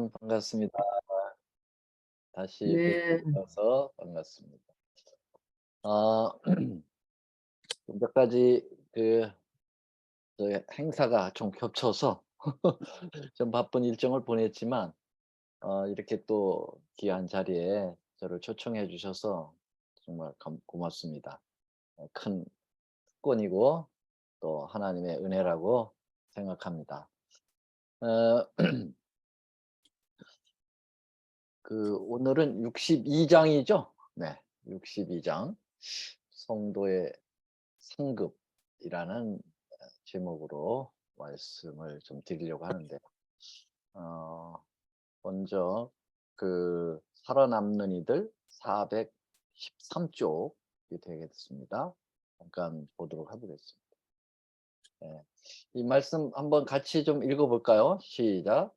반갑습니다. 다시 네. 뵙게 되어서 반갑습니다. 아 몇 가지 그 저희 행사가 좀 겹쳐서 좀 바쁜 일정을 보냈지만 이렇게 또 귀한 자리에 저를 초청해 주셔서 정말 고맙습니다. 큰 특권이고 또 하나님의 은혜라고 생각합니다. 어 오늘은 62 장이죠? 네. 62장 성도의 상급이라는 제목으로 말씀을 좀 드리려고 하는데 어 먼저 살아남는 이들 413 쪽이 되겠습니다. 잠깐 보도록 해 보겠습니다. 예. 이 말씀 한번 같이 좀 읽어 볼까요? 시작.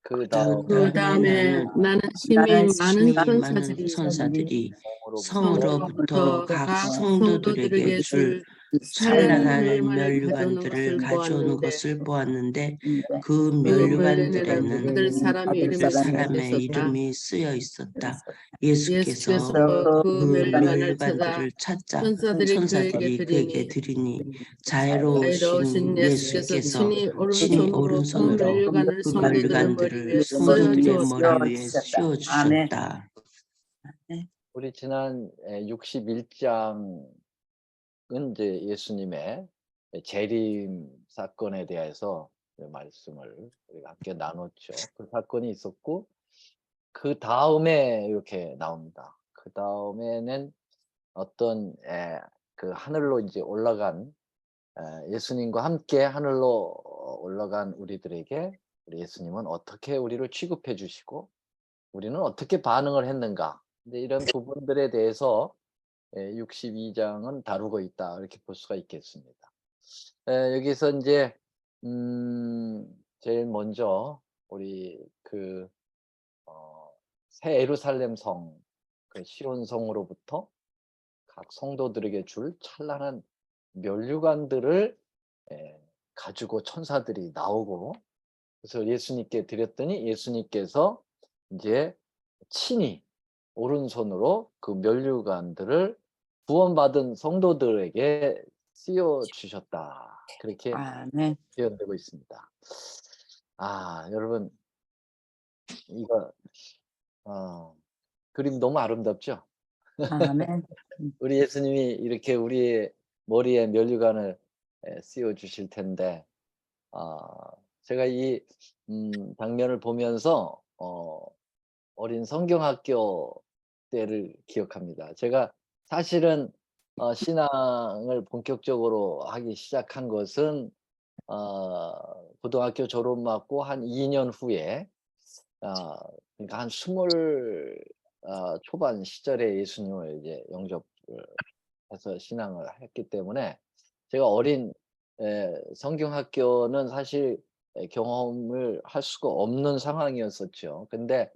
그다음에 그다음에 많은 나는 힘이 많은 힘이 많은 천사들이 천사들이 성으로부터 성으로부터 각 각 성도들에게 성도들에게 줄 줄 찬란한 찬란한 멸관을 가져오는 면류관들을 것을 가져오는 보았는데 것을 보았는데 그 그 멸관에는 면류관들에는 아들 사람의 아들 이름이 쓰여 사람의 있었다. 이름이 쓰여 있었다. 예수께서 예수께서 그 그 멸관을 찾아 면류관들을 찾자 천사들이 그에게 드리니 드리니 자애로우신 자애로우신 예수께서 예수께서 친히 친히 오른손으로 그 오른손으로 멸관을 그 성도들의 머리 면류관들을 위에 씌워 성도들의 주었다. 머리 위에 씌워 주셨다. 우리 지난 61 장은 이제 예수님의 재림 사건에 대해서 말씀을 우리가 함께 나눴죠. 그 사건이 있었고 그다음에 이렇게 나옵니다. 그다음에는 어떤 하늘로 이제 올라간 예수님과 함께 하늘로 올라간 우리들에게 우리 예수님은 어떻게 우리를 취급해 주시고 우리는 어떻게 반응을 했는가. 근데 이런 부분들에 대해서 62 장은 다루고 있다. 이렇게 볼 수가 있겠습니다. 여기서 인제 제일 먼저 우리 새 예루살렘 성 시온 성으로부터 각 성도들에게 줄 찬란한 면류관들을 예 가지고 천사들이 나오고 그래서 예수님께 드렸더니 예수님께서 인제 친히 오른손으로 그 면류관들을 구원받은 성도들에게 씌워 주셨다. 그렇게 아멘. 표현되고 있습니다. 여러분 이거 그림 너무 아름답죠? 아멘. 우리 예수님이 이렇게 우리의 머리에 면류관을 씌워 주실 텐데 아 제가 이 장면을 보면서 어린 성경학교 때를 기억합니다. 제가 사실은 신앙을 본격적으로 하기 시작한 것은 고등학교 졸업 맞고 한 2년 후에 아 그러니까 한 스물 초반 시절에 예수님을 이제 영접을 해서 신앙을 했기 때문에 제가 어린 성경학교는 사실 경험을 할 수가 없는 상황이었었죠. 근데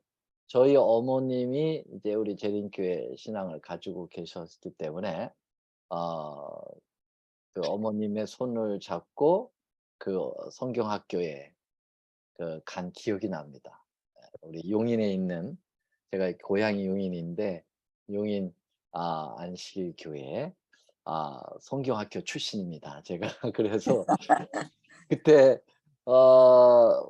저희 어머님이 이제 우리 재림교회 신앙을 가지고 계셨기 때문에 어 그 어머님의 손을 잡고 성경학교에 간 기억이 납니다. 우리 용인에 있는 제가 고향이 용인인데 용인 안식일교회 성경학교 출신입니다, 제가. 그래서 그때 어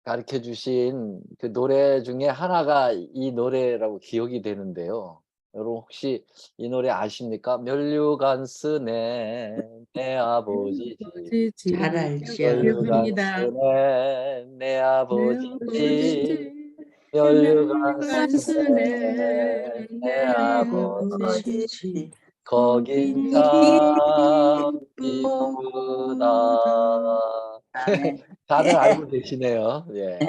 가르쳐 주신 그 노래 중에 하나가 이 노래라고 기억이 되는데요. 여러분 혹시 이 노래 아십니까? 면류관 쓰네 내 아버지지 잘 아버지지 알지요. 면류관 기억합니다. 쓰네 내 내 아버지지 아버지지 면류관 멸관순의 쓰네 내 내 아버지지 아버지지 거긴 거긴 참 기쁘다. 이쁘다. 아멘. 다들 알고 계시네요. 예.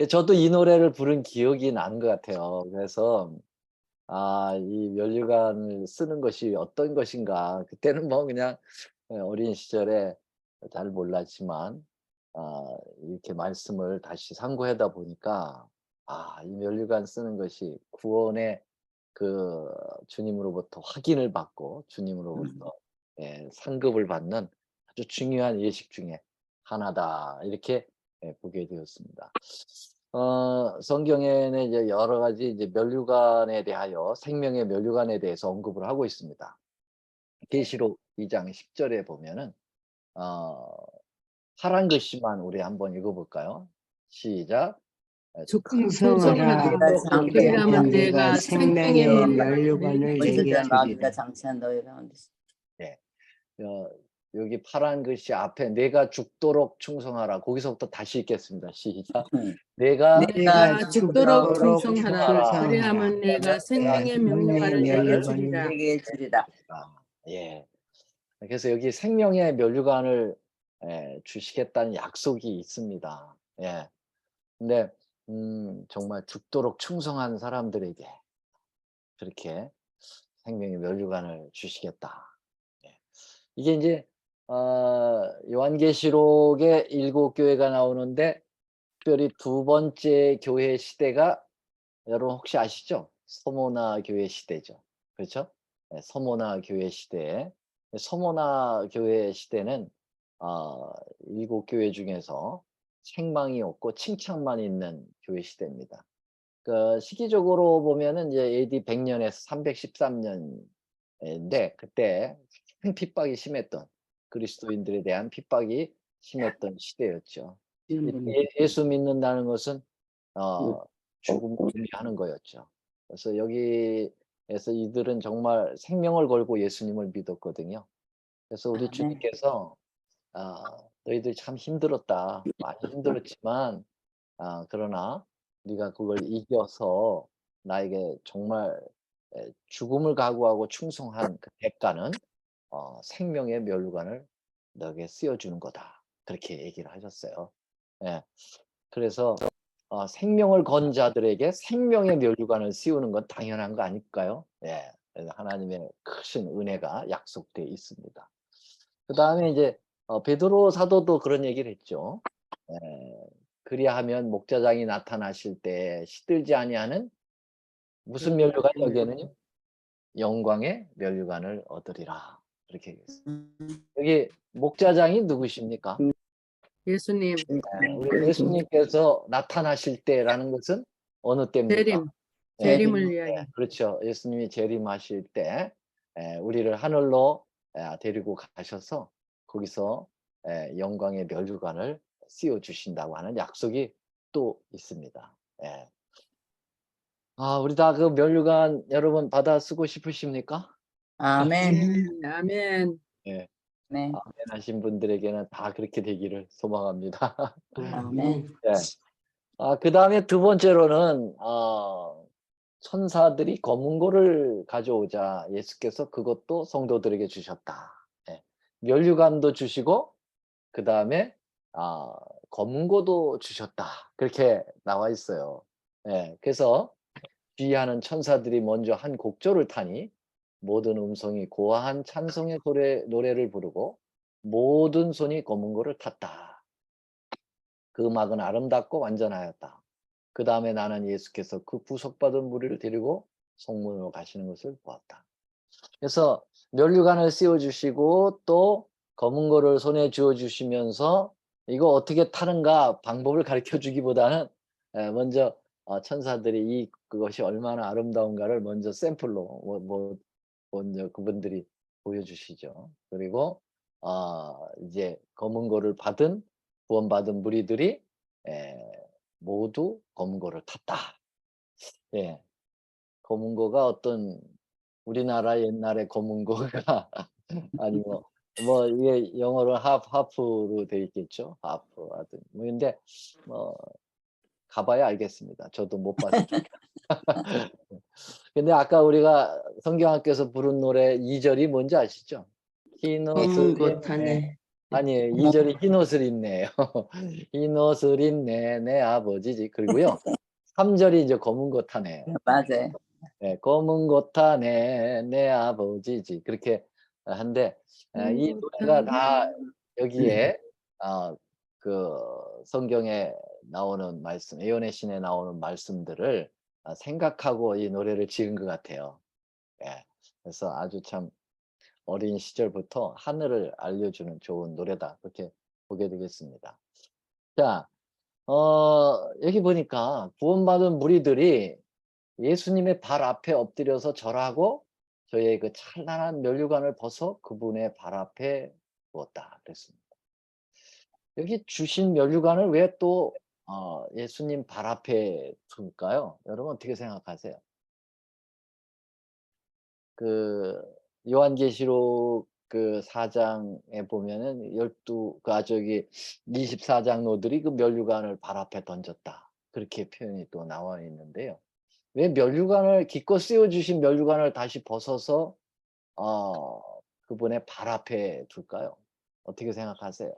저도 이 노래를 부른 기억이 나는 것 같아요. 그래서 이 면류관을 쓰는 것이 어떤 것인가. 그때는 뭐 그냥 어린 시절에 잘 몰랐지만 이렇게 말씀을 다시 상고하다 보니까 이 면류관 쓰는 것이 구원의 주님으로부터 확인을 받고 주님으로부터 상급을 받는 아주 중요한 예식 중에 하나다. 이렇게 보게 되었습니다. 성경에는 이제 여러 가지 이제 면류관에 대하여 생명의 면류관에 대해서 언급을 하고 있습니다. 계시록 2장 10절에 보면은 어, 파란 글씨만 우리 한번 읽어볼까요? 시작. 충성하라. 충성하라. 그리라면 내가 생명의 면류관을 내게 내게 주리라. 주리라. 장치한 너희 가운데 네. 여기 파란 글씨 앞에 내가 죽도록 충성하라. 거기서부터 다시 읽겠습니다. 시작. 내가 내가 죽도록 충성하라. 충성하라. 그리하면 내가 생명의 면류관을 내게 주리라. 내게 주리라. 예. 그래서 여기 생명의 면류관을 주시겠다는 약속이 있습니다. 예. 근데 정말 죽도록 충성한 사람들에게 그렇게 생명의 면류관을 주시겠다. 예. 이게 이제 요한계시록에 7 교회가 나오는데 특별히 두 번째 교회 시대가 여러분 혹시 아시죠? 서모나 교회 시대죠. 그렇죠? 네, 서모나 교회 시대에 서모나 교회 시대는 7 교회 중에서 책망이 없고 칭찬만 있는 교회 시대입니다. 그 시기적으로 보면은 이제 AD 100년에서 313년인데 그때 큰 핍박이 심했던 그리스도인들에 대한 핍박이 심했던 시대였죠. 예수 믿는다는 것은 죽음을 의미하는 거였죠. 그래서 여기에서 이들은 정말 생명을 걸고 예수님을 믿었거든요. 그래서 우리 주님께서 너희들 참 힘들었다. 많이 힘들었지만 그러나 네가 그걸 이겨서 나에게 정말 죽음을 각오하고 충성한 그 대가는 생명의 면류관을 너에게 쓰여주는 거다. 그렇게 얘기를 하셨어요. 예. 그래서 생명을 건 자들에게 생명의 면류관을 씌우는 건 당연한 거 아닐까요? 예. 그래서 하나님의 크신 은혜가 약속되어 있습니다. 그다음에 이제 베드로 사도도 그런 얘기를 했죠. 그리하면 목자장이 나타나실 때 시들지 아니하는 무슨 면류관 여기에는요? 영광의 면류관을 얻으리라. 그렇게 얘기했어요. 여기 목자장이 누구십니까? 예수님 우리 예수님께서 나타나실 때라는 것은 어느 때입니까? 재림, 재림을 위하여. 그렇죠. 예수님이 재림하실 때 우리를 하늘로 데리고 가셔서 거기서 영광의 면류관을 씌워 주신다고 하는 약속이 또 있습니다. 예. 우리 다 그 면류관 여러분 받아 쓰고 싶으십니까? 아멘. 아멘. 예. 네. 아멘 하신 분들에게는 다 그렇게 되기를 소망합니다. 아멘. 예. 그다음에 두 번째로는 천사들이 검은고를 가져오자 예수께서 그것도 성도들에게 주셨다. 예. 면류관도 주시고 그다음에 검은고도 주셨다. 그렇게 나와 있어요. 예. 그래서 주의하는 천사들이 먼저 한 곡조를 타니 모든 음성이 고와한 찬송의 노래를 부르고 모든 손이 검은고를 탔다. 그 음악은 아름답고 완전하였다. 그 다음에 나는 예수께서 그 구속받은 무리를 데리고 성문으로 가시는 것을 보았다. 그래서 면류관을 씌워주시고 또 검은 거를 손에 쥐어주시면서 이거 어떻게 타는가 방법을 가르쳐 주기보다는 먼저 천사들이 그것이 얼마나 아름다운가를 먼저 샘플로 먼저 그분들이 보여주시죠. 그리고 이제 검은 거를 구원받은 무리들이 모두 검은 거를 탔다. 예. 검은 거가 어떤 우리나라 옛날의 검은 거가 아니면 뭐 이게 영어로 하프로 돼 있겠죠. 하프 하든 뭐 근데 뭐 가봐야 알겠습니다. 저도 못 봤으니까. 근데 아까 우리가 성경학교에서 부른 노래 2절이 뭔지 아시죠? 흰 옷을 검은 곳 타네. 아니에요. 2절이 흰 옷을 입네요. 흰 옷을 입네 내 아버지지. 그리고요. 3절이 이제 검은 것 타네. 맞아요. 네, 검은 것 타네 내 아버지지. 그렇게 한데 이 노래가 다 여기에 그 성경에 나오는 말씀, 예언의 신에 나오는 말씀들을 생각하고 이 노래를 지은 것 같아요. 예. 그래서 아주 참 어린 시절부터 하늘을 알려주는 좋은 노래다. 그렇게 보게 되겠습니다. 자, 여기 보니까 구원받은 무리들이 예수님의 발 앞에 엎드려서 절하고 저희의 그 찬란한 면류관을 벗어 그분의 발 앞에 두었다 그랬습니다. 여기 주신 면류관을 왜 또 예수님 발 앞에 둘까요? 여러분 어떻게 생각하세요? 그 요한계시록 그 4장에 보면은 24장로들이 그 면류관을 발 앞에 던졌다. 그렇게 표현이 또 나와 있는데요. 왜 면류관을 기껏 씌워 주신 면류관을 다시 벗어서 그분의 발 앞에 둘까요? 어떻게 생각하세요?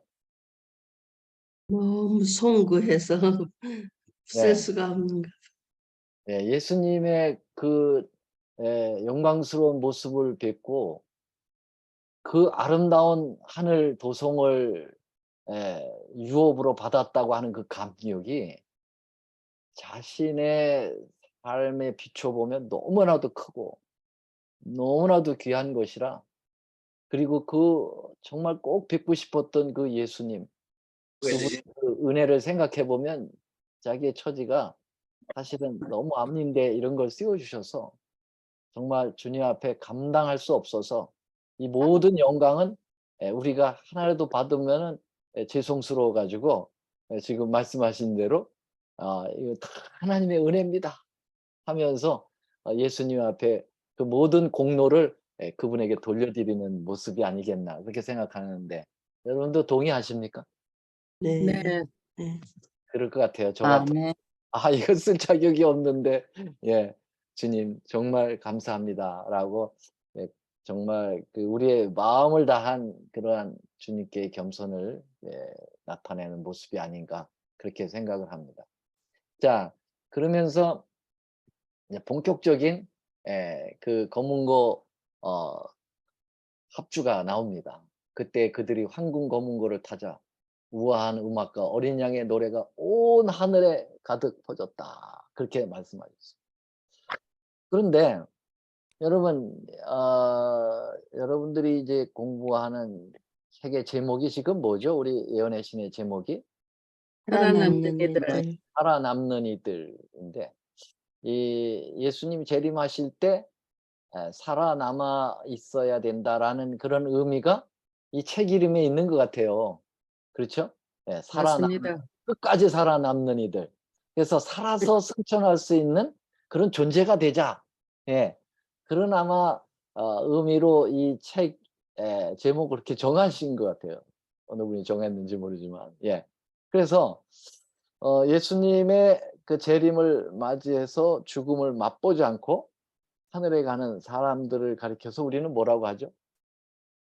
너무 송구해서 쓸 네. 수가 없는 것. 예, 예수님의 그 영광스러운 모습을 뵙고 그 아름다운 하늘 도성을 유업으로 받았다고 하는 그 감격이 자신의 삶에 비춰보면 너무나도 크고 너무나도 귀한 것이라, 그리고 그 정말 꼭 뵙고 싶었던 그 예수님, 그분의 그 은혜를 생각해 보면 자기의 처지가 사실은 너무 앞인데 이런 걸 씌워 주셔서 정말 주님 앞에 감당할 수 없어서 이 모든 영광은 우리가 하나라도 받으면은 죄송스러워 가지고 지금 말씀하신 대로 이거 다 하나님의 은혜입니다 하면서 예수님 앞에 그 모든 공로를 그분에게 돌려드리는 모습이 아니겠나 그렇게 생각하는데, 여러분도 동의하십니까? 네. 네. 네. 그럴 것 같아요. 저 같은 아멘. 이거 쓸 자격이 없는데 주님 정말 감사합니다라고 정말 그 우리의 마음을 다한 그러한 주님께 겸손을 나타내는 모습이 아닌가 그렇게 생각을 합니다. 자, 그러면서 이제 본격적인 그 검은고 합주가 나옵니다. 그때 그들이 황금 검은고를 타자 우아한 음악과 어린 양의 노래가 온 하늘에 가득 퍼졌다. 그렇게 말씀하셨어요. 그런데 여러분, 여러분들이 이제 공부하는 책의 제목이 지금 뭐죠? 우리 예언의 신의 제목이 살아남는 이들. 이들. 살아남는 이들인데, 이 예수님이 재림하실 때 살아남아 있어야 된다라는 그런 의미가 이 책 이름에 있는 것 같아요. 그렇죠? 맞습니다. 끝까지 살아남는 이들. 그래서 살아서 승천할 수 있는 그런 존재가 되자. 예. 그런 아마 의미로 이 책 제목을 그렇게 정하신 것 같아요. 어느 분이 정했는지 모르지만. 예. 그래서 예수님의 그 재림을 맞이해서 죽음을 맛보지 않고 하늘에 가는 사람들을 가리켜서 우리는 뭐라고 하죠?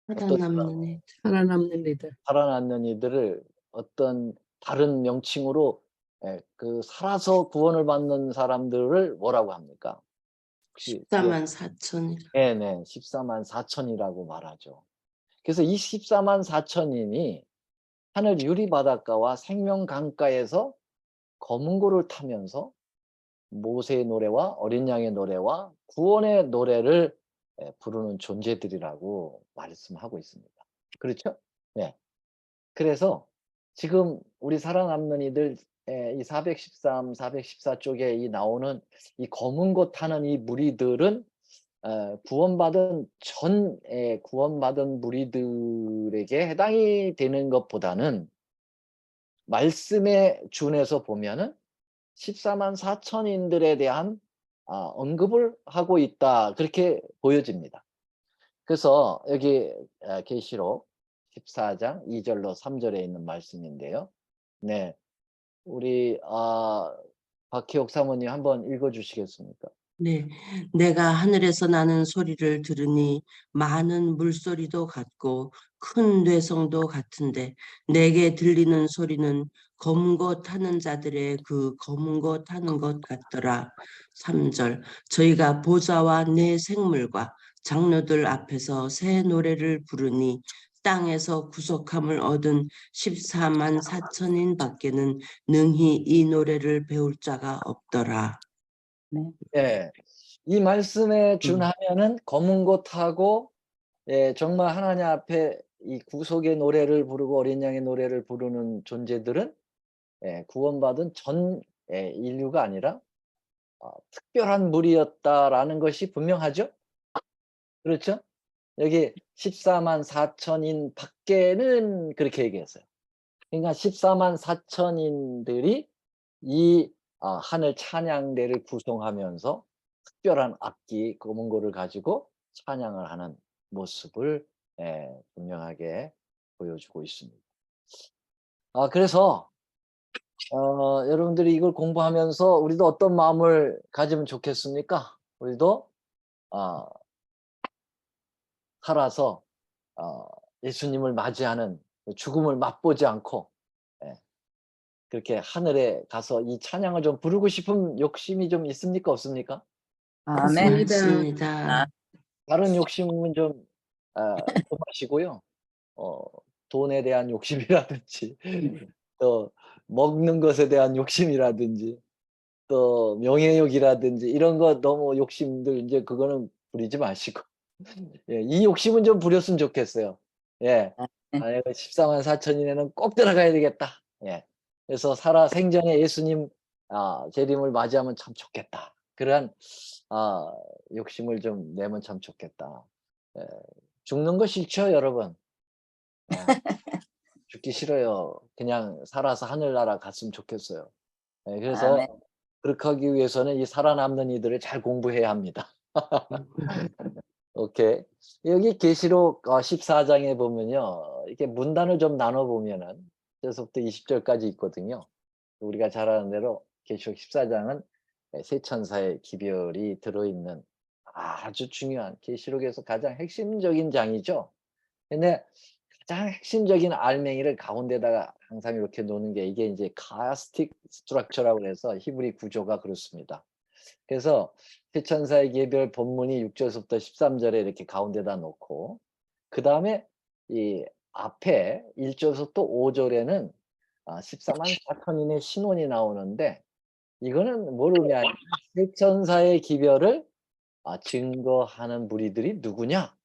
어떤 살아남는 이들. 살아남는 이들. 살아남는 이들을 어떤 다른 명칭으로 그 살아서 구원을 받는 사람들을 뭐라고 합니까? 혹시 14만 4천이라. 네네. 14만 4천이라고 말하죠. 그래서 이 14만 4천인이 하늘 유리바닷가와 생명강가에서 검은고를 타면서 모세의 노래와 어린 양의 노래와 구원의 노래를 부르는 존재들이라고 말씀하고 있습니다. 그렇죠? 네. 그래서 지금 우리 살아남는 이들 이 413, 414 쪽에 이 나오는 이 검은 고 타는 이 무리들은 구원받은 무리들에게 해당이 되는 것보다는 말씀에 준해서 보면은 14만 4천인들에 대한 언급을 하고 있다 그렇게 보여집니다. 그래서 여기 계시록 14장 2절로 3절에 있는 말씀인데요. 네, 우리 박희옥 사모님 한번 읽어 주시겠습니까? 네, 내가 하늘에서 나는 소리를 들으니 많은 물소리도 같고 큰 뇌성도 같은데 내게 들리는 소리는 검은 것 타는 자들의 그 검은 것 타는 것 같더라. 3절 저희가 보좌와 내 생물과 장로들 앞에서 새 노래를 부르니 땅에서 구속함을 얻은 14만 4천인 밖에는 능히 이 노래를 배울 자가 없더라. 네. 네, 이 말씀에 준하면은 검은 고 타고 정말 하나님 앞에 이 구속의 노래를 부르고 어린 양의 노래를 부르는 존재들은 구원받은 전 인류가 아니라 특별한 무리였다라는 것이 분명하죠. 그렇죠? 여기 14만 4천인 밖에는 그렇게 얘기했어요. 그러니까 14만 4천인들이 이 하늘 찬양대를 구성하면서 특별한 악기, 검은고를 가지고 찬양을 하는 모습을 분명하게 보여주고 있습니다. 그래서 여러분들이 이걸 공부하면서 우리도 어떤 마음을 가지면 좋겠습니까? 우리도 살아서 예수님을 맞이하는 죽음을 맛보지 않고 그렇게 하늘에 가서 이 찬양을 좀 부르고 싶은 욕심이 좀 있습니까? 없습니까? 아멘. 맞습니다. 다른 욕심은 좀 마시고요. 돈에 대한 욕심이라든지 또 먹는 것에 대한 욕심이라든지 또 명예욕이라든지 이런 거 너무 욕심들 이제 그거는 부리지 마시고 이 욕심은 좀 부렸으면 좋겠어요. 예. 내가 14만 4천인에는 꼭 들어가야 되겠다. 그래서 생전에 예수님 재림을 맞이하면 참 좋겠다. 그러한 욕심을 좀 내면 참 좋겠다. 죽는 거 싫죠, 여러분? 죽기 싫어요. 그냥 살아서 하늘나라 갔으면 좋겠어요. 그래서 아멘. 그렇게 하기 위해서는 이 살아남는 이들을 잘 공부해야 합니다. 오케이. 여기 계시록 14장에 보면요. 이렇게 문단을 좀 나눠 보면은 1절부터 20절까지 있거든요. 우리가 잘 아는 대로 계시록 14장은 세 천사의 기별이 들어있는 아주 중요한 계시록에서 가장 핵심적인 장이죠. 근데 가장 핵심적인 알맹이를 가운데다가 항상 이렇게 놓는 게 이게 이제 카스틱 스트럭처라고 해서 히브리 구조가 그렇습니다. 그래서 세천사의 계별 본문이 6절부터 13절에 이렇게 가운데다 놓고 그다음에 이 앞에 1절부터 5절에는 14만 4천인의 신원이 나오는데 이거는 뭘 의미하냐? 세천사의 기별을 증거하는 무리들이 누구냐?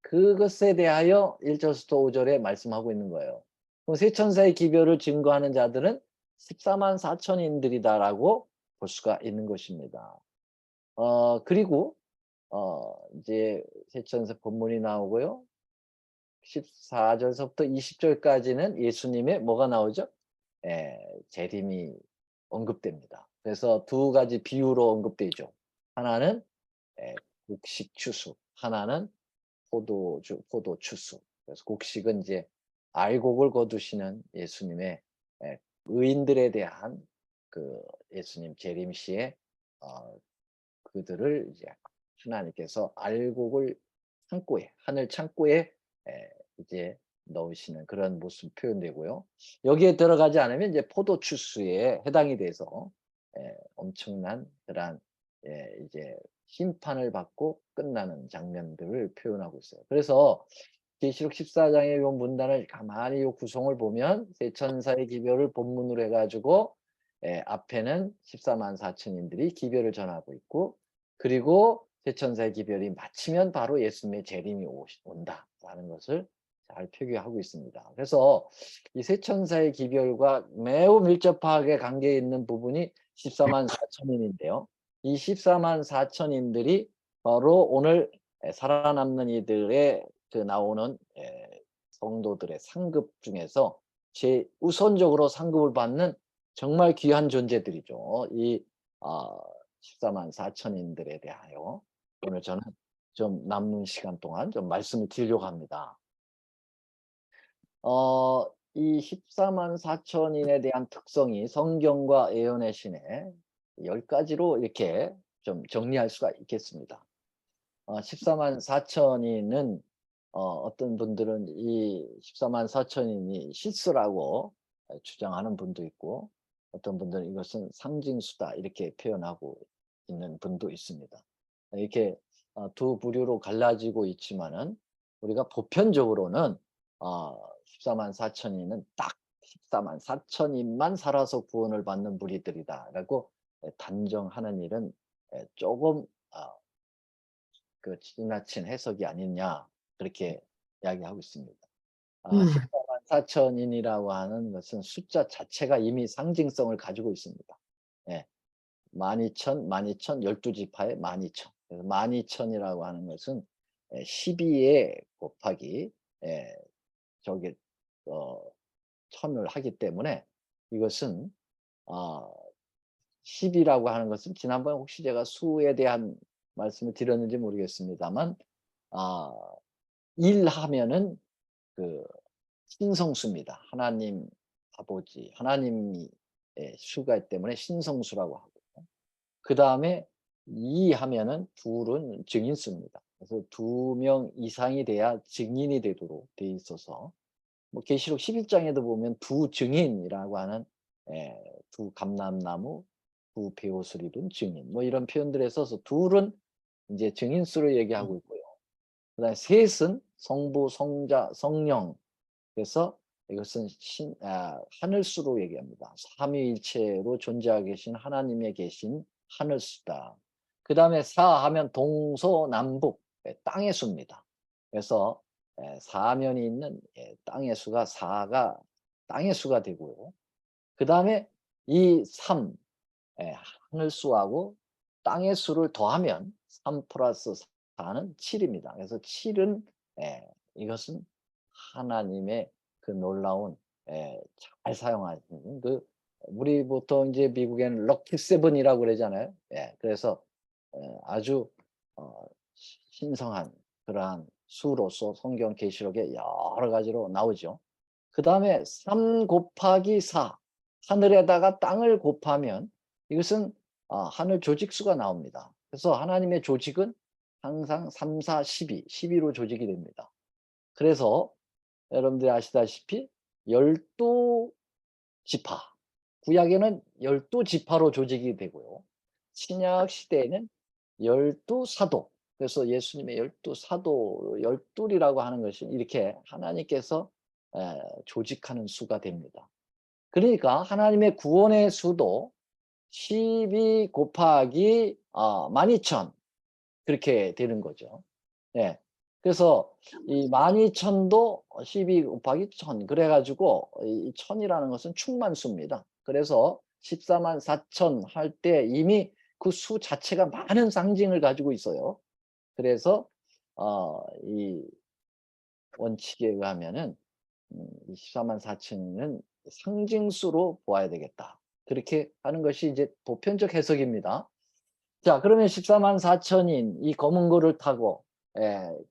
그것에 대하여 1절부터 5절에 말씀하고 있는 거예요. 그럼 세천사의 기별을 증거하는 자들은 14만 4천인들이다라고 볼 수가 있는 것입니다. 그리고 이제 세천사 본문이 나오고요. 14절서부터 20절까지는 예수님의 뭐가 나오죠? 재림이 언급됩니다. 그래서 두 가지 비유로 언급되죠. 하나는 곡식 추수, 하나는 포도 추수. 그래서 곡식은 이제 알곡을 거두시는 예수님의 의인들에 대한 그 예수님 재림 시에 그들을 이제 하나님께서 알곡을 창고에 하늘 창고에 이제 넣으시는 그런 모습 표현되고요. 여기에 들어가지 않으면 이제 포도 추수에 해당이 돼서 엄청난 그러한 이제 심판을 받고 끝나는 장면들을 표현하고 있어요. 그래서 계시록 14장의 요 문단을 가만히 요 구성을 보면 세 천사의 기별을 본문으로 해가지고 앞에는 14만 4천인들이 기별을 전하고 있고 그리고 세 천사의 기별이 마치면 바로 예수님의 재림이 온다라는 것을 잘 표기하고 있습니다. 그래서 이 세 천사의 기별과 매우 밀접하게 관계 있는 부분이 14만 4천인인데요. 이 14만 4천인들이 바로 오늘 살아남는 이들의 그 나오는 성도들의 상급 중에서 우선적으로 상급을 받는 정말 귀한 존재들이죠. 이 14만 4천인들에 대하여 오늘 저는 좀 남는 시간 동안 좀 말씀을 드리려고 합니다. 이 14만 4천인에 대한 특성이 성경과 예언의 신에 10가지로 이렇게 좀 정리할 수가 있겠습니다. 14만 4천인은 어떤 분들은 이 14만 4천인이 실수라고 주장하는 분도 있고 어떤 분들은 이것은 상징수다 이렇게 표현하고 있는 분도 있습니다. 이렇게 두 부류로 갈라지고 있지만은 우리가 보편적으로는 14만 4천인은 딱 14만 4천인만 살아서 구원을 받는 무리들이다라고 단정하는 일은 조금 그 지나친 해석이 아니냐 그렇게 이야기하고 있습니다. 14만 14,000인이라고 하는 것은 숫자 자체가 이미 상징성을 가지고 있습니다. 예. 12,000, 12,000, 12지파의 12,000. 그래서 12,000이라고 하는 것은 12에 곱하기 저기 1000을 하기 때문에 이것은 10이라고 하는 것은 지난번에 혹시 제가 수에 대한 말씀을 드렸는지 모르겠습니다만 1 하면은 그 신성수입니다. 하나님 아버지, 하나님이 수가 있기 때문에 신성수라고 하고, 그다음에 2 하면은 둘은 증인수입니다. 그래서 2명 이상이 돼야 증인이 되도록 돼 있어서 뭐 계시록 11장에도 보면 두 증인이라고 하는 두 감람나무, 두 베옷을 입은 증인 뭐 이런 표현들에 써서 둘은 이제 증인수를 얘기하고 있고요. 그다음에 셋은 성부, 성자, 성령. 그래서 이것은 하늘수로 얘기합니다. 삼위일체로 존재하고 계신 하나님의 계신 하늘수다. 그 다음에 4 하면 동서남북 땅의 수입니다. 그래서 사면이 있는 땅의 수가 4가 땅의 수가 되고요. 그 다음에 이 3 하늘수하고 땅의 수를 더하면 3 플러스 4는 7입니다. 그래서 7은 이것은 하나님의 그 놀라운 잘 사용하시는 그 우리 보통 이제 미국에는 럭키 세븐이라고 그러잖아요. 그래서 아주 신성한 그러한 수로서 성경 계시록에 여러 가지로 나오죠. 그 다음에 3 곱하기 4 하늘에다가 땅을 곱하면 이것은 하늘 조직수가 나옵니다. 그래서 하나님의 조직은 항상 3, 4, 12, 12로 조직이 됩니다. 그래서 여러분들이 아시다시피 12지파, 구약에는 12지파로 조직이 되고요. 신약 시대에는 12사도, 그래서 예수님의 12사도, 12이라고 하는 것이 이렇게 하나님께서 조직하는 수가 됩니다. 그러니까 하나님의 구원의 수도 12 곱하기 12,000 그렇게 되는 거죠. 그래서 이 12,000도 12 곱하기 1000 그래 가지고 이 1000이라는 것은 충만수입니다. 그래서 144,000 할 때 이미 그 수 자체가 많은 상징을 가지고 있어요. 그래서 이 원칙에 의하면은 이 144,000은 상징수로 보아야 되겠다. 그렇게 하는 것이 이제 보편적 해석입니다. 자, 그러면 144,000인 이 검은 고를 타고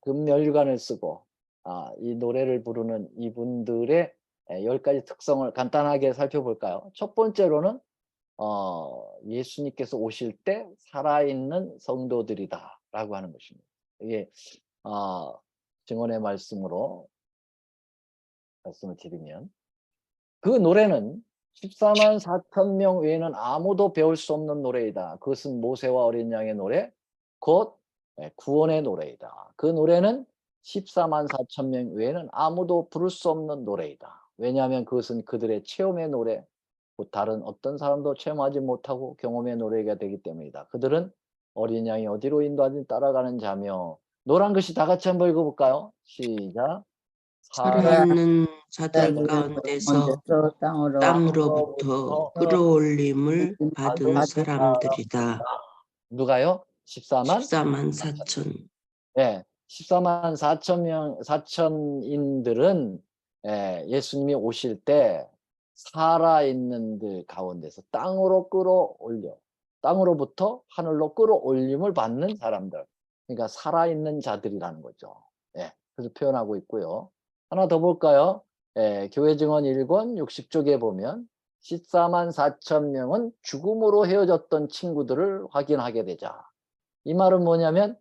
금면류관을 쓰고 이 노래를 부르는 이분들의 10가지 특성을 간단하게 살펴볼까요? 첫 번째로는 예수님께서 오실 때 살아있는 성도들이다 라고 하는 것입니다. 이게 증언의 말씀으로 말씀을 드리면 그 노래는 144,000명 외에는 아무도 배울 수 없는 노래이다. 그것은 모세와 어린 양의 노래, 곧 구원의 노래이다. 그 노래는 144,000명 외에는 아무도 부를 수 없는 노래이다. 왜냐하면 그것은 그들의 체험의 노래, 다른 어떤 사람도 체험하지 못하고 경험의 노래가 되기 때문이다. 그들은 어린 양이 어디로 인도하든지 따라가는 자며, 노란 글씨 다 같이 한번 읽어볼까요? 시작. 살아있는 자들 자들 가운데서 땅으로 땅으로부터 끌어올림을 받은 사람들이다. 누가요? 14만 14만 4천. 14만 4천 명, 4천인들은 예수님이 오실 때 살아있는 들 가운데서 땅으로 끌어올려, 땅으로부터 하늘로 끌어올림을 받는 사람들. 그러니까 살아있는 자들이라는 거죠. 그래서 표현하고 있고요. 하나 더 볼까요? 교회 증언 1권 60쪽에 보면 14만 4천 명은 죽음으로 헤어졌던 친구들을 확인하게 되자. 이 말은 뭐냐면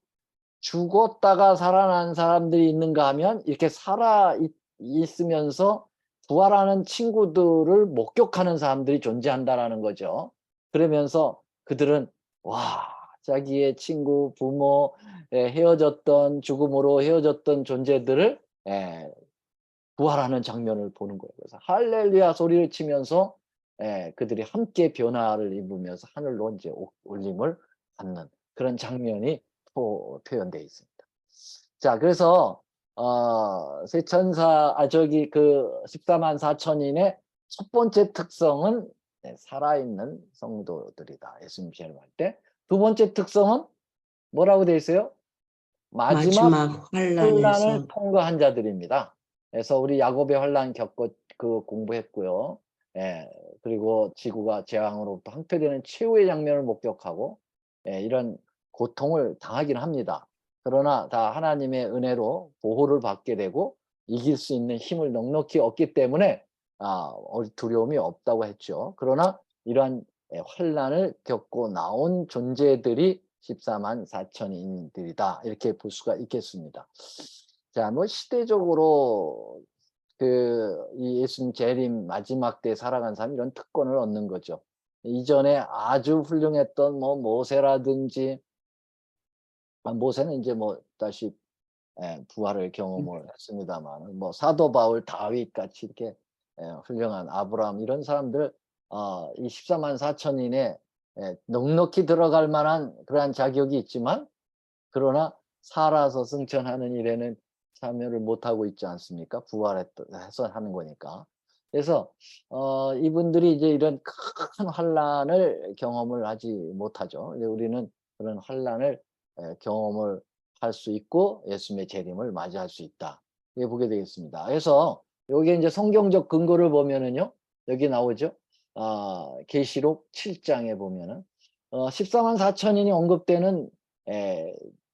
죽었다가 살아난 사람들이 있는가 하면 이렇게 살아 있으면서 부활하는 친구들을 목격하는 사람들이 존재한다라는 거죠. 그러면서 그들은 자기의 친구, 부모, 헤어졌던 죽음으로 헤어졌던 존재들을 부활하는 장면을 보는 거예요. 그래서 할렐루야 소리를 치면서 그들이 함께 변화를 입으면서 하늘로 이제 올림을 받는 그런 장면이 표현되어 있습니다. 자, 그래서 저기 그 14만 4천인의 첫 번째 특성은 살아있는 성도들이다. 예수님 재림할 때. 두 번째 특성은 뭐라고 돼 있어요? 마지막 마지막 환란을 환란에서 통과한 자들입니다. 그래서 우리 야곱의 환란 공부했고요. 예, 그리고 지구가 재앙으로부터 항폐되는 최후의 장면을 목격하고 이런 고통을 당하긴 합니다. 그러나 다 하나님의 은혜로 보호를 받게 되고 이길 수 있는 힘을 넉넉히 얻기 때문에 두려움이 없다고 했죠. 그러나 이러한 환란을 겪고 나온 존재들이 14만 4천인들이다. 이렇게 볼 수가 있겠습니다. 자, 뭐 시대적으로 이 예수님 재림 마지막 때 살아간 사람이 이런 특권을 얻는 거죠. 이전에 아주 훌륭했던 뭐 모세라든지, 모세는 이제 뭐 다시 부활을 경험을 했습니다만, 뭐 사도 바울, 다윗 같이 이렇게 훌륭한 아브라함 이런 사람들, 이 14만 4천인에 넉넉히 들어갈 만한 그러한 자격이 있지만, 그러나 살아서 승천하는 일에는 참여를 못하고 있지 않습니까? 부활해서 하는 거니까. 그래서 이분들이 이제 이런 큰 환란을 경험을 하지 못하죠. 근데 우리는 그런 환란을 경험을 할 수 있고 예수님의 재림을 맞이할 수 있다. 이게 보게 되겠습니다. 그래서 여기 이제 성경적 근거를 보면은요, 여기 나오죠. 계시록 7장에 보면은 14만 4천인이 언급되는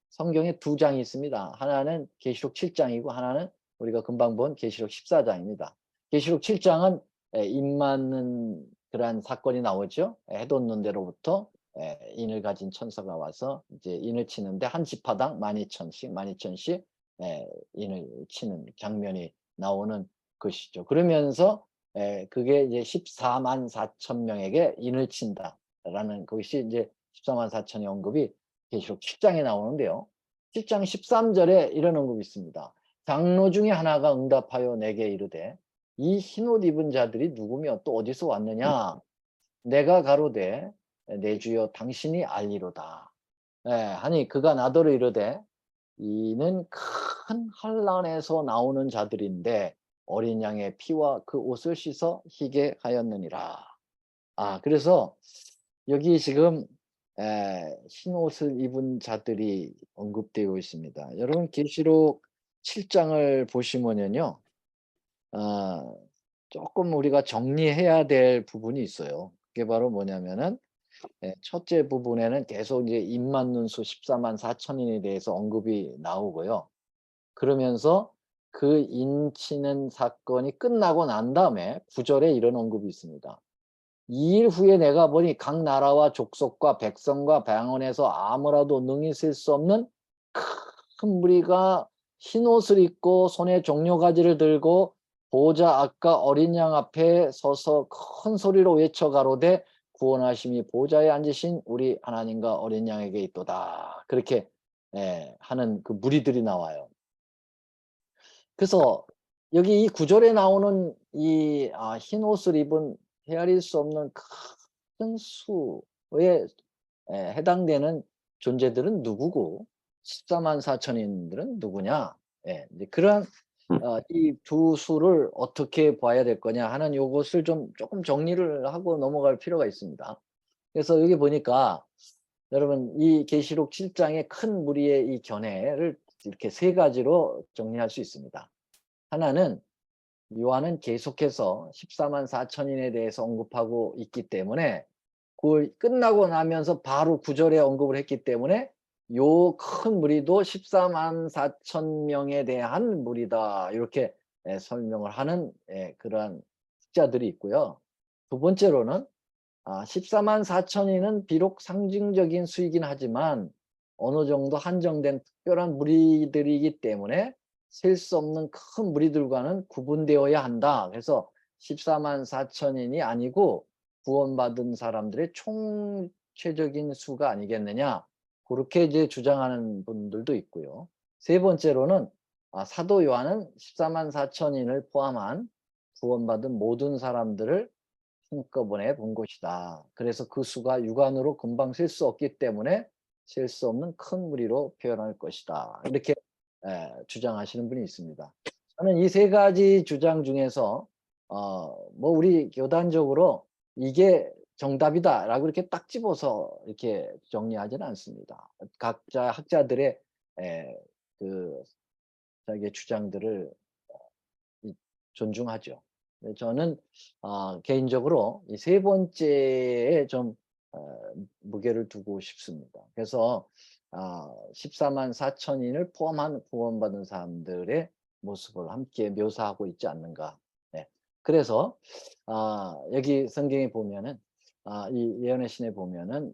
성경에 두 장이 있습니다. 하나는 계시록 7장이고 하나는 우리가 금방 본 계시록 14장입니다. 계시록 7장은 인 맞는 그러한 사건이 나오죠. 해돋는 데로부터 인을 가진 천사가 와서 이제 인을 치는데 한 지파당 12,000씩 인을 치는 장면이 나오는 것이죠. 그러면서 그게 이제 14만 4천 명에게 인을 친다라는 것이 이제 14만 4천의 언급이 계시록 7장에 나오는데요. 7장 13절에 이런 언급이 있습니다. 장로 중에 하나가 응답하여 내게 이르되 이 흰옷 입은 자들이 누구며 또 어디서 왔느냐? 내가 가로되 내 주여 당신이 알리로다. 하니 그가 나더러 이르되 이는 큰 환난에서 나오는 자들인데 어린 양의 피와 그 옷을 씻어 희게 하였느니라. 그래서 여기 지금 흰 옷을 입은 자들이 언급되어 있습니다. 여러분 계시록 7장을 보시면요, 조금 우리가 정리해야 될 부분이 있어요. 그게 바로 뭐냐면은 첫째 부분에는 계속 이제 임만눈수 14만 4천인에 대해서 언급이 나오고요. 그러면서 그 인치는 사건이 끝나고 난 다음에 9절에 이런 언급이 있습니다. 2일 후에 내가 보니 각 나라와 족속과 백성과 방언에서 아무라도 능히 셀 수 없는 큰 무리가 흰옷을 입고 손에 종려가지를 들고 보호자 앞과 어린 양 앞에 서서 큰 소리로 외쳐 가로되 구원하심이 보호자에 앉으신 우리 하나님과 어린 양에게 있도다. 그렇게 하는 그 무리들이 나와요. 그래서 여기 이 구절에 나오는 이 흰옷을 입은 헤아릴 수 없는 큰 수에 해당되는 존재들은 누구고 14만 4천인들은 누구냐? 이제 그러한 이 두 수를 어떻게 봐야 될 거냐 하는 요것을 조금 정리를 하고 넘어갈 필요가 있습니다. 그래서 여기 보니까 여러분 이 계시록 7장의 큰 무리의 이 견해를 이렇게 세 가지로 정리할 수 있습니다. 하나는 요한은 계속해서 14만 4천인에 대해서 언급하고 있기 때문에 그걸 끝나고 나면서 바로 9절에 언급을 했기 때문에 요 큰 무리도 14만 4천 명에 대한 무리다. 이렇게 설명을 하는 그러한 학자들이 있고요. 두 번째로는 14만 4천인은 비록 상징적인 수이긴 하지만 어느 정도 한정된 특별한 무리들이기 때문에 셀 수 없는 큰 무리들과는 구분되어야 한다. 그래서 14만 4천인이 아니고 구원받은 사람들의 총체적인 수가 아니겠느냐. 그렇게 이제 주장하는 분들도 있고요. 세 번째로는 사도 요한은 14만 4천인을 포함한 구원받은 모든 사람들을 한꺼번에 본 것이다. 그래서 그 수가 육안으로 금방 셀 수 없기 때문에 셀 수 없는 큰 무리로 표현할 것이다. 이렇게 주장하시는 분이 있습니다. 저는 이 세 가지 주장 중에서 뭐 우리 교단적으로 이게 정답이다라고 이렇게 딱 집어서 이렇게 정리하지는 않습니다. 각자 학자들의 그 자기의 주장들을 존중하죠. 저는 개인적으로 이 세 번째에 좀 무게를 두고 싶습니다. 그래서 14만 4천인을 포함한 구원받은 사람들의 모습을 함께 묘사하고 있지 않는가. 네. 그래서 여기 성경에 보면은 이 예언의 신에 보면은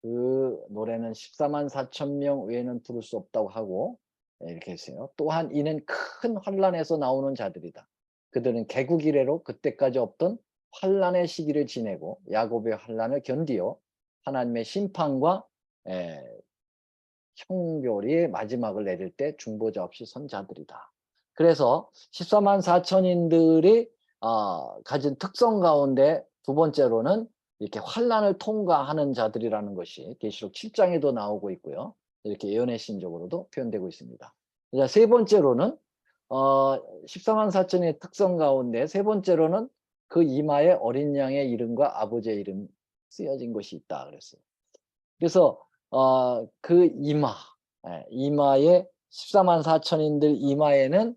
그 노래는 14만 4천 명 외에는 부를 수 없다고 하고 이렇게 했어요. 또한 이는 큰 환란에서 나오는 자들이다. 그들은 개국 이래로 그때까지 없던 환란의 시기를 지내고 야곱의 환란을 견디어 하나님의 심판과 형벌의 마지막을 내릴 때 중보자 없이 선 자들이다. 그래서 14만 4천인들이 가진 특성 가운데 두 번째로는 이렇게 환란을 통과하는 자들이라는 것이 계시록 7장에도 나오고 있고요. 이렇게 예언의 신적으로도 표현되고 있습니다. 자, 세 번째로는 14만 4천의 특성 가운데 세 번째로는 그 이마에 어린 양의 이름과 아버지의 이름 쓰여진 것이 있다 그랬어요. 그래서 그 이마에 14만 4천인들 이마에는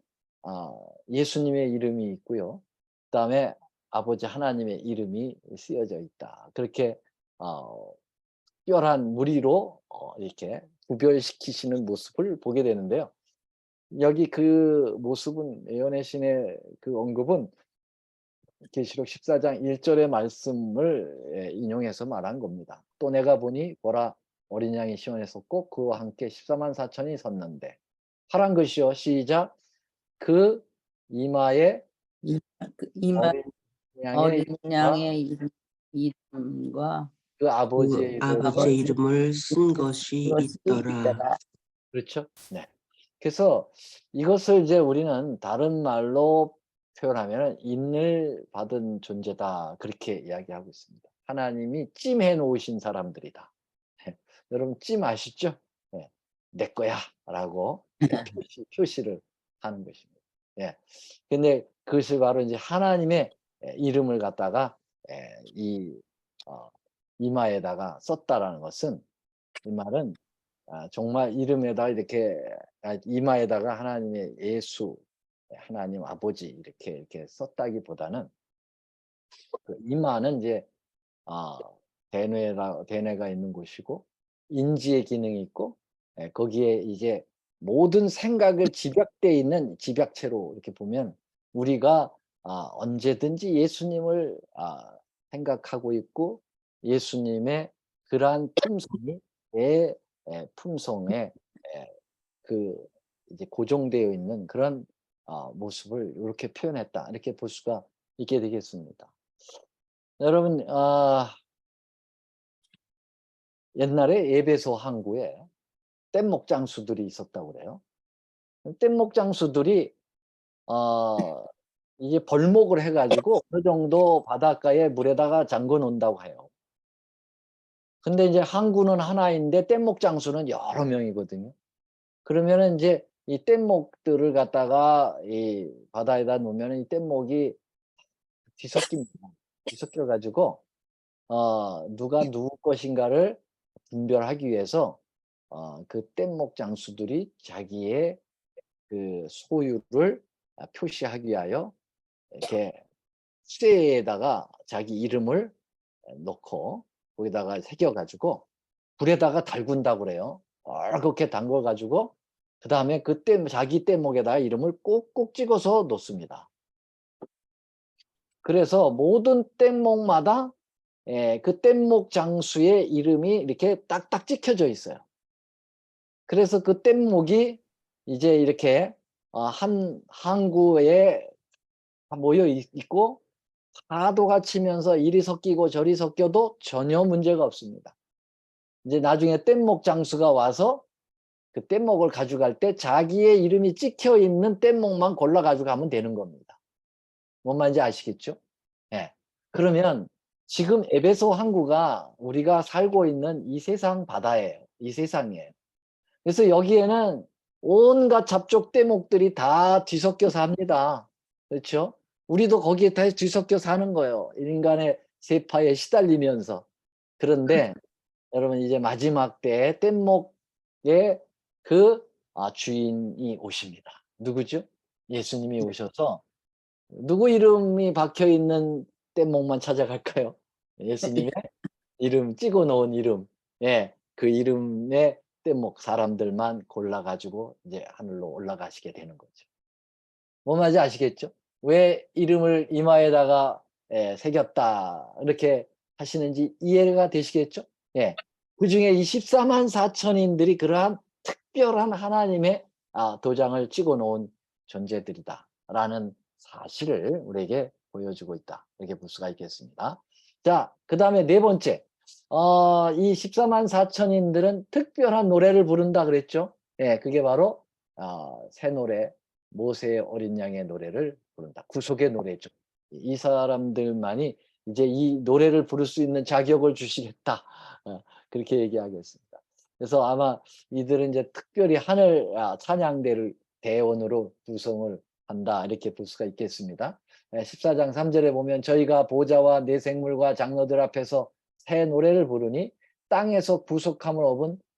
예수님의 이름이 있고요. 그다음에 아버지 하나님의 이름이 쓰여져 있다. 그렇게 특별한 무리로 이렇게 구별시키시는 모습을 보게 되는데요. 여기 그 모습은 예언의 신의 그 언급은 계시록 14장 1절의 말씀을 인용해서 말한 겁니다. 또 내가 보니 보라 어린 양이 시온에 섰고 그와 함께 14만 4천이 섰는데 파란 글씨요 시작 그 이마에 이마 어린 양의 어린 이름과 양의 이름과 그 그 아버지의 이름을 아버지의 이름을 쓴 것이 있더라. 그렇죠? 네. 그래서 이것을 이제 우리는 다른 말로 표현하면 인을 받은 존재다 그렇게 이야기하고 있습니다. 하나님이 찜해 놓으신 사람들이다. 여러분 찜 아시죠? 네. 내 거야라고 표시를 하는 것입니다. 예. 근데 그것이 바로 이제 하나님의 이름을 갖다가 이 이마에다가 썼다라는 것은 이 말은 정말 이름에다 이렇게 이마에다가 하나님의 예수, 하나님 아버지 이렇게 썼다기보다는 그 이마는 이제 대뇌가 있는 곳이고 인지의 기능이 있고 거기에 이제 모든 생각을 집약돼 있는 집약체로 이렇게 보면 우리가 언제든지 예수님을 생각하고 있고 예수님의 그러한 품성이 내 품성에 그 이제 고정되어 있는 그런 모습을 이렇게 표현했다 이렇게 볼 수가 있게 되겠습니다. 여러분 옛날에 에베소 항구에 뗏목 장수들이 있었다고 그래요. 뗏목 장수들이 이게 벌목을 해가지고 어느 정도 바닷가에 물에다가 잠궈 놓는다고 해요. 근데 이제 항구는 하나인데 뗏목 장수는 여러 명이거든요. 그러면은 이제 이 뗏목들을 갖다가 이 바다에다 놓으면 이 뗏목이 뒤섞입니다. 뒤섞여 가지고 누가 누구 것인가를 분별하기 위해서 그 뗏목 장수들이 자기의 그 소유를 표시하기 위하여 이렇게 쇠에다가 자기 이름을 넣고 거기다가 새겨 가지고 불에다가 달군다고 그래요. 그렇게 담궈 가지고 그다음에 자기 뗏목에다가 이름을 꼭꼭 찍어서 놓습니다. 그래서 모든 뗏목마다 그 뗏목 장수의 이름이 이렇게 딱딱 찍혀져 있어요. 그래서 그 뗏목이 이제 이렇게 한 항구에 모여 있고 파도가 치면서 이리 섞이고 저리 섞여도 전혀 문제가 없습니다. 이제 나중에 뗏목 장수가 와서 그 뗏목을 가져갈 때 자기의 이름이 찍혀 있는 뗏목만 골라 가져가면 되는 겁니다. 뭔 말인지 아시겠죠? 예. 그러면 지금 에베소 항구가 우리가 살고 있는 이 세상 바다예요. 이 세상이에요. 그래서 여기에는 온갖 잡족 떼목들이 다 뒤섞여서 합니다. 그렇죠? 우리도 거기에 다 뒤섞여 사는 거예요. 인간의 세파에 시달리면서. 그런데 여러분 이제 마지막 때 뗏목의 그 주인이 오십니다. 누구죠? 예수님이 오셔서 누구 이름이 박혀 있는 뗏목만 찾아갈까요? 예수님의 이름 찍어 놓은 이름. 예. 그 이름의 뗏목 사람들만 골라 가지고 이제 하늘로 올라가시게 되는 거죠. 뭔 말인지 아시겠죠? 왜 이름을 이마에다가 새겼다 이렇게 하시는지 이해가 되시겠죠? 예. 그중에 이 14만 4천인들이 그러한 특별한 하나님의 도장을 찍어 놓은 존재들이다라는 사실을 우리에게 보여주고 있다. 이렇게 볼 수가 있겠습니다. 자, 그다음에 네 번째. 이 14만 4천인들은 특별한 노래를 부른다 그랬죠? 예, 그게 바로 새 노래, 모세의 어린 양의 노래를 부른다. 구속의 노래죠. 이 사람들만이 이제 이 노래를 부를 수 있는 자격을 주시겠다. 그렇게 얘기하겠습니다. 그래서 아마 이들은 이제 특별히 하늘 찬양대를 대원으로 구성을 한다. 이렇게 볼 수가 있겠습니다. 14장 3절에 보면 저희가 보좌와 내 생물과 장로들 앞에서 새 노래를 부르니 땅에서 구속함을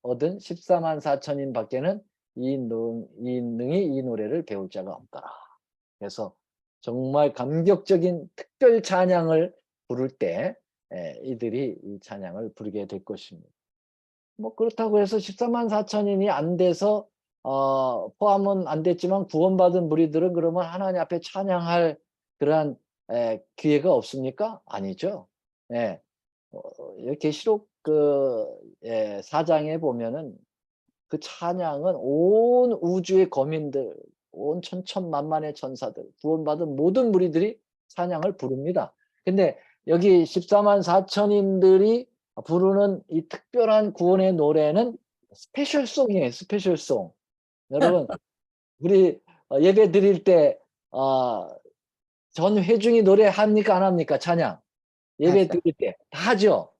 얻은 14만 4천인 밖에는 이 능히 이 노래를 배울 자가 없더라. 그래서 정말 감격적인 특별 찬양을 부를 때 이들이 이 찬양을 부르게 될 것입니다. 뭐 그렇다고 해서 14만 4천인이 안 돼서 포함은 안 됐지만 구원받은 무리들은 그러면 하나님 앞에 찬양할 그러한 기회가 없습니까? 아니죠. 예. 계시록 그 4장에 보면은 그 찬양은 온 우주의 거민들, 온 천천만만의 천사들, 구원받은 모든 무리들이 찬양을 부릅니다. 근데 여기 14만 4천인들이 부르는 이 특별한 구원의 노래는 스페셜송이에요. 스페셜송. 여러분 우리 예배 드릴 때 전 회중이 노래합니까 안 합니까? 찬양. 예배 하죠. 드릴 때 다 하죠.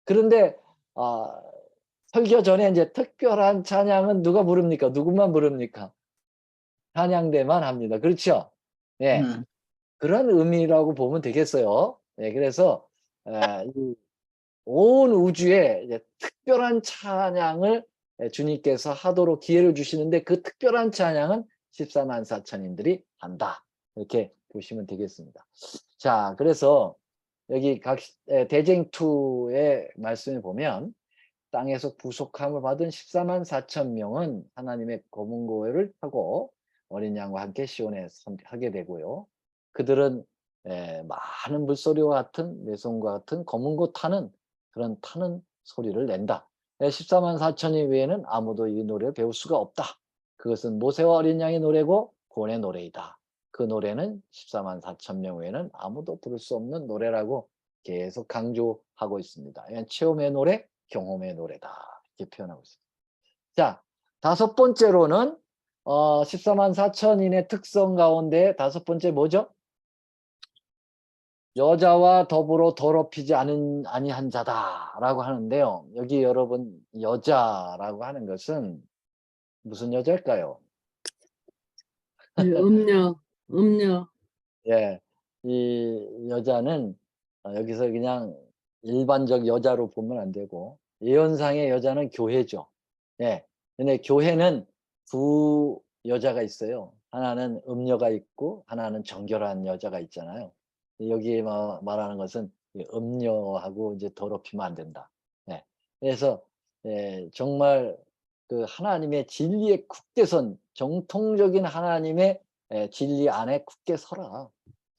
그런데 설교 전에 이제 특별한 찬양은 누가 부릅니까? 누구만 부릅니까? 찬양대만 합니다. 그렇죠? 예. 그런 의미라고 보면 되겠어요. 예, 그래서 온 우주에 이제 특별한 찬양을 주님께서 하도록 기회를 주시는데 그 특별한 찬양은 14만 4천인들이 한다. 이렇게 보시면 되겠습니다. 자, 그래서 여기 대쟁2의 말씀에 보면 땅에서 구속함을 받은 14만 4천 명은 하나님의 검은 고를 타고 어린 양과 함께 시온에 하게 되고요. 그들은 많은 물소리와 같은 매송과 같은 검은 고 타는 그런 타는 소리를 낸다. 14만 4천이 외에는 아무도 이 노래를 배울 수가 없다. 그것은 모세와 어린 양의 노래고 구원의 노래이다. 그 노래는 14만 4천 명 외에는 아무도 부를 수 없는 노래라고 계속 강조하고 있습니다. 체험의 노래, 경험의 노래다. 이렇게 표현하고 있습니다. 자, 다섯 번째로는 14만 4천인의 특성 가운데 다섯 번째 뭐죠? 여자와 더불어 더럽히지 아니한 자다라고 하는데요. 여기 여러분 여자라고 하는 것은 무슨 여자일까요? 음녀, 음녀. 예, 이 여자는 여기서 그냥 일반적 여자로 보면 안 되고 예언상의 여자는 교회죠. 예, 근데 교회는 두 여자가 있어요. 하나는 음녀가 있고 하나는 정결한 여자가 있잖아요. 여기 말하는 것은 음녀하고 이제 더럽히면 안 된다. 예, 그래서 정말 그 하나님의 진리에 굳게 선 정통적인 하나님의 진리 안에 굳게 서라.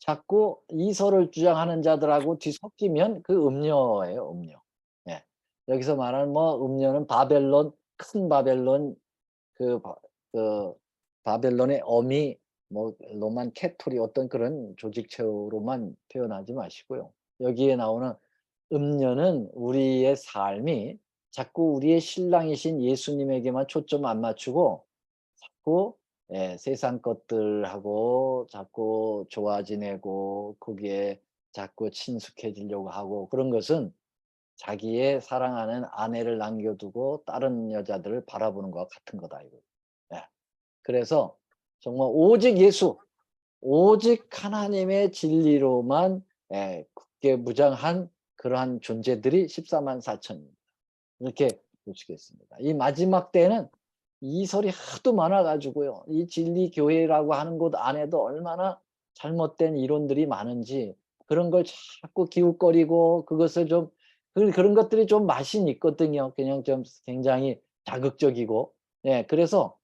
자꾸 이설을 주장하는 자들하고 뒤섞이면 그 음녀예요, 음녀. 예. 여기서 말하는 음녀는 바벨론, 큰 바벨론, 그 바벨론의 어미, 로만 캐톨이 어떤 그런 조직체로만 표현하지 마시고요. 여기에 나오는 음녀는 우리의 삶이 자꾸 우리의 신랑이신 예수님에게만 초점 안 맞추고 자꾸 세상 것들하고 자꾸 좋아 지내고 거기에 자꾸 친숙해지려고 하고 그런 것은 자기의 사랑하는 아내를 남겨두고 다른 여자들을 바라보는 것과 같은 거다 이거. 예. 그래서 정말 오직 예수, 오직 하나님의 진리로만 굳게 무장한 그러한 존재들이 14만 4천입니다. 이렇게 보시겠습니다. 이 마지막 때는 이설이 하도 많아가지고요. 이 진리교회라고 하는 곳 안에도 얼마나 잘못된 이론들이 많은지 그런 걸 자꾸 기웃거리고 그것을 좀 그런 것들이 좀 맛이 있거든요. 그냥 좀 굉장히 자극적이고. 그래서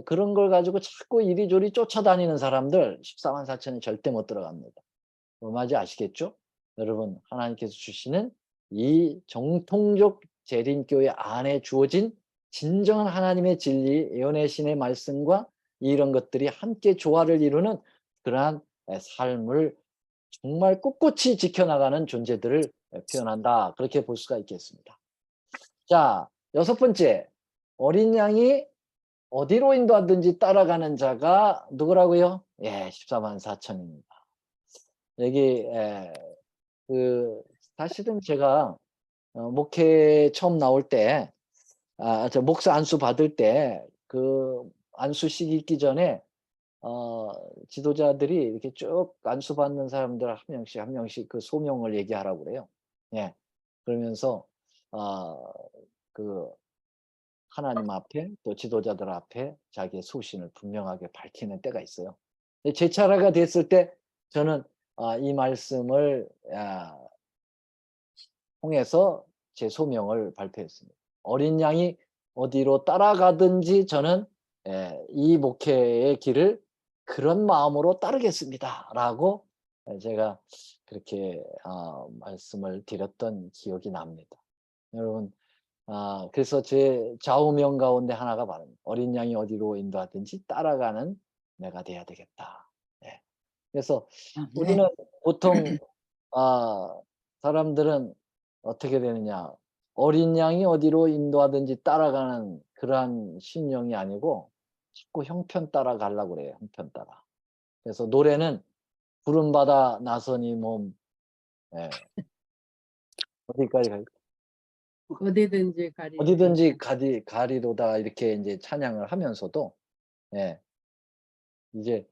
그런 걸 가지고 자꾸 이리저리 쫓아다니는 사람들 14만 4천이 절대 못 들어갑니다. 뭐지 아시겠죠? 여러분 하나님께서 주시는 이 정통적 재림교회 안에 주어진 진정한 하나님의 진리, 예언의 신의 말씀과 이런 것들이 함께 조화를 이루는 그러한 삶을 정말 꿋꿋이 지켜나가는 존재들을 표현한다. 그렇게 볼 수가 있겠습니다. 자, 6번째. 어린 양이 어디로 인도하든지 따라가는 자가 누구라고요? 14만 4천입니다. 여기 사실은 제가 목회 처음 나올 때 저 목사 안수 받을 때 그 안수식 있기 전에 지도자들이 이렇게 쭉 안수 받는 사람들 한 명씩 한 명씩 그 소명을 얘기하라고 그래요. 그러면서 그 하나님 앞에 또 지도자들 앞에 자기의 소신을 분명하게 밝히는 때가 있어요. 제 차례가 됐을 때 저는 이 말씀을 통해서 제 소명을 발표했습니다. 어린 양이 어디로 따라가든지 저는 이 목회의 길을 그런 마음으로 따르겠습니다라고 제가 그렇게 말씀을 드렸던 기억이 납니다. 여러분 그래서 제 좌우명 가운데 하나가 바로 어린 양이 어디로 인도하든지 따라가는 내가 돼야 되겠다. 그래서 우리는 보통 사람들은 어떻게 되느냐. 어린 양이 어디로 인도하든지 따라가는 그러한 심령이 아니고 자꾸 형편 따라 가려고 그래요. 형편 따라. 그래서 노래는 부름받아 나서니 몸 어디까지 갈까? 어디든지 가리. 어디든지 가리로다 이렇게 이제 찬양을 하면서도 이제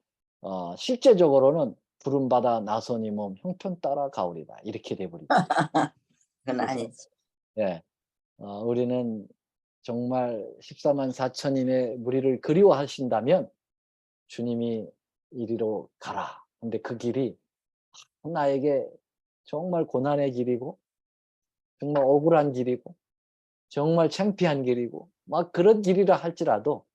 실제적으로는 부름받아 나서니 몸 형편 따라 가오리다 이렇게 돼버리죠. 그건 아니지. 우리는 정말 14만 4천인의 무리를 그리워하신다면 주님이 이리로 가라. 근데 그 길이 나에게 정말 고난의 길이고 정말 억울한 길이고 정말 창피한 길이고 막 그런 길이라 할지라도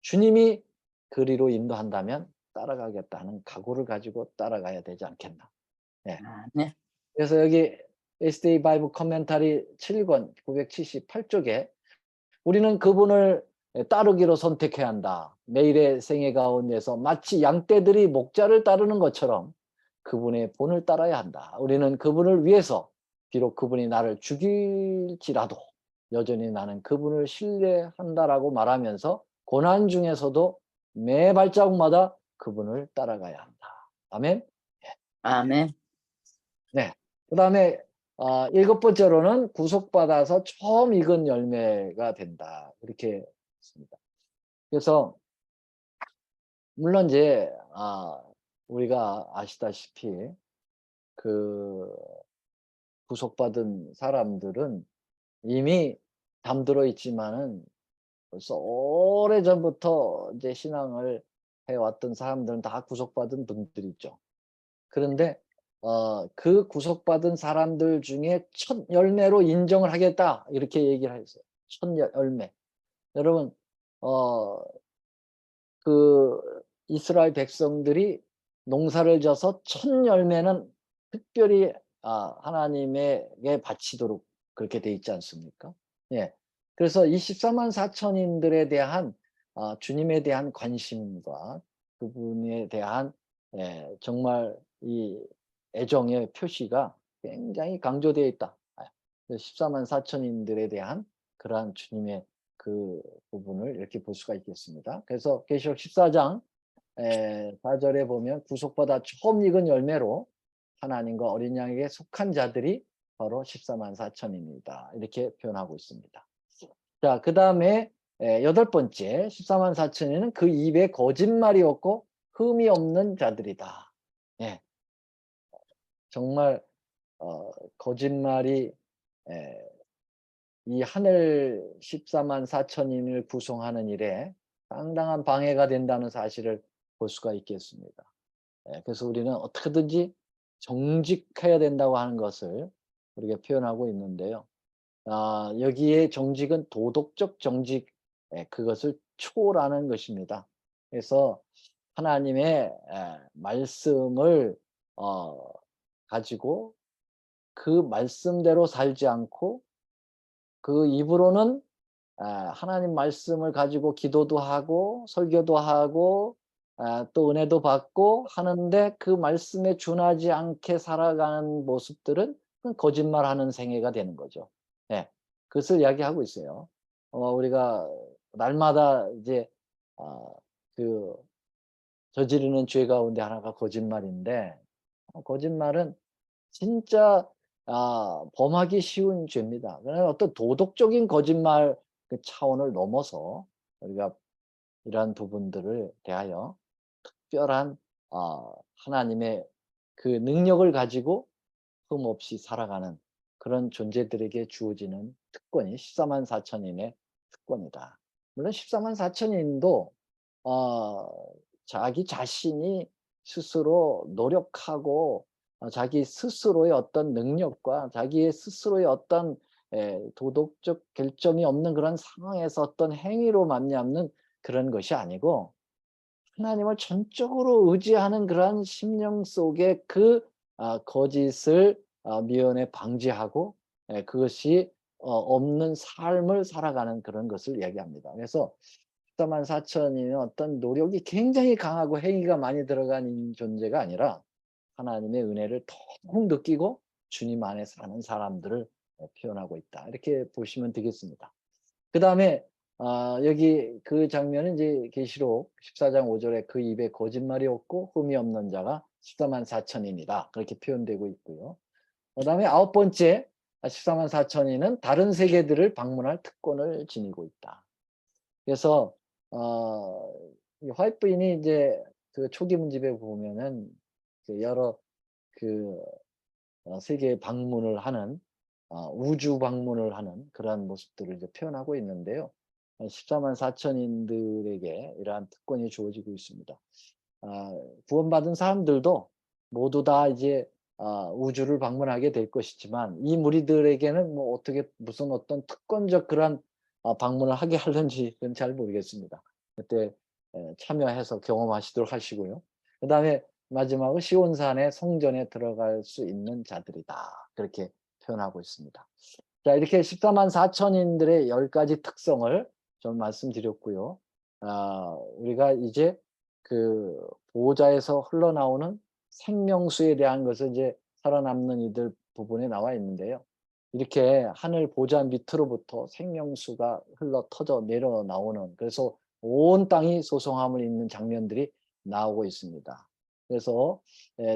주님이 그리로 인도한다면 따라가겠다는 각오를 가지고 따라가야 되지 않겠나. 네. 그래서 여기 SDA 바이블 코멘터리 7권 978쪽에 우리는 그분을 따르기로 선택해야 한다. 매일의 생애 가운데서 마치 양떼들이 목자를 따르는 것처럼 그분의 본을 따라야 한다. 우리는 그분을 위해서 비록 그분이 나를 죽일지라도 여전히 나는 그분을 신뢰한다라고 말하면서 고난 중에서도 매 발자국마다 그분을 따라가야 한다. 아멘. 아멘. 그 다음에 7번째로는 구속받아서 처음 익은 열매가 된다. 이렇게 했습니다. 그래서 물론 이제 우리가 아시다시피 그 구속받은 사람들은 이미 잠들어 있지만은 벌써 오래전부터 이제 신앙을 해왔던 사람들은 다 구속받은 분들이죠. 그런데 그 구속받은 사람들 중에 첫 열매로 인정을 하겠다 이렇게 얘기를 했어요. 첫 열매. 여러분 그 이스라엘 백성들이 농사를 져서 첫 열매는 특별히 하나님에게 바치도록 그렇게 돼 있지 않습니까? 그래서 이 14만 4천인들에 대한 주님에 대한 관심과 그분에 대한 정말 이 애정의 표시가 굉장히 강조되어 있다. 14만 4천인들에 대한 그러한 주님의 그 부분을 이렇게 볼 수가 있겠습니다. 그래서 계시록 14장 4절에 보면 구속받아 처음 익은 열매로 하나님과 어린 양에게 속한 자들이 바로 14만 4천입니다. 이렇게 표현하고 있습니다. 자, 그 다음에 여덟 번째 14만 4천인은 그 입에 거짓말이 없고 흠이 없는 자들이다. 예. 정말 거짓말이 이 하늘 14만 4천인을 구성하는 일에 상당한 방해가 된다는 사실을 볼 수가 있겠습니다. 그래서 우리는 어떻게든지 정직해야 된다고 하는 것을 우리가 표현하고 있는데요. 여기에 정직은 도덕적 정직, 그것을 초월하는 것입니다. 그래서 하나님의 말씀을 가지고 그 말씀대로 살지 않고 그 입으로는 하나님 말씀을 가지고 기도도 하고 설교도 하고 또 은혜도 받고 하는데 그 말씀에 준하지 않게 살아가는 모습들은 거짓말하는 생애가 되는 거죠. 예, 그것을 이야기하고 있어요. 우리가 날마다 이제 그 저지르는 죄 가운데 하나가 거짓말인데 거짓말은 진짜 범하기 쉬운 죄입니다. 그러나 어떤 도덕적인 거짓말 그 차원을 넘어서 우리가 이러한 부분들을 대하여 특별한 하나님의 그 능력을 가지고 흠없이 살아가는 그런 존재들에게 주어지는 특권이 14만 4천인의 특권이다. 물론 14만 4천인도 자기 자신이 스스로 노력하고 자기 스스로의 어떤 능력과 자기의 스스로의 어떤 도덕적 결점이 없는 그런 상황에서 어떤 행위로 말미암는 그런 것이 아니고 하나님을 전적으로 의지하는 그러한 심령 속에 그 거짓을 미연에 방지하고 그것이 없는 삶을 살아가는 그런 것을 이야기합니다. 그래서 14만 4천이면 어떤 노력이 굉장히 강하고 행위가 많이 들어간 존재가 아니라 하나님의 은혜를 더욱 느끼고 주님 안에 사는 사람들을 표현하고 있다. 이렇게 보시면 되겠습니다. 그 다음에 여기 그 장면은 이제 계시록 14장 5절에 그 입에 거짓말이 없고 흠이 없는 자가 14만 4천인이다. 그렇게 표현되고 있고요. 그 다음에 아홉 번째 14만 4천인은 다른 세계들을 방문할 특권을 지니고 있다. 그래서 화이트 부인이 이제 그 초기 문집에 보면은 그 여러 그 세계 방문을 하는 우주 방문을 하는 그러한 모습들을 이제 표현하고 있는데요. 14만 4천인들에게 이러한 특권이 주어지고 있습니다. 구원받은 사람들도 모두 다 이제 우주를 방문하게 될 것이지만 이 무리들에게는 뭐 어떻게 무슨 어떤 특권적 그런 방문을 하게 하는지는 잘 모르겠습니다. 그때 참여해서 경험하시도록 하시고요. 그 다음에 마지막으로 시온산의 성전에 들어갈 수 있는 자들이다. 그렇게 표현하고 있습니다. 자, 이렇게 14만 4천인들의 10가지 특성을 좀 말씀드렸고요. 우리가 이제 그 보호자에서 흘러나오는 생명수에 대한 것을 이제 살아남는 이들 부분에 나와 있는데요. 이렇게 하늘 보좌 밑으로부터 생명수가 흘러 터져 내려 나오는, 그래서 온 땅이 소송함을 입는 장면들이 나오고 있습니다. 그래서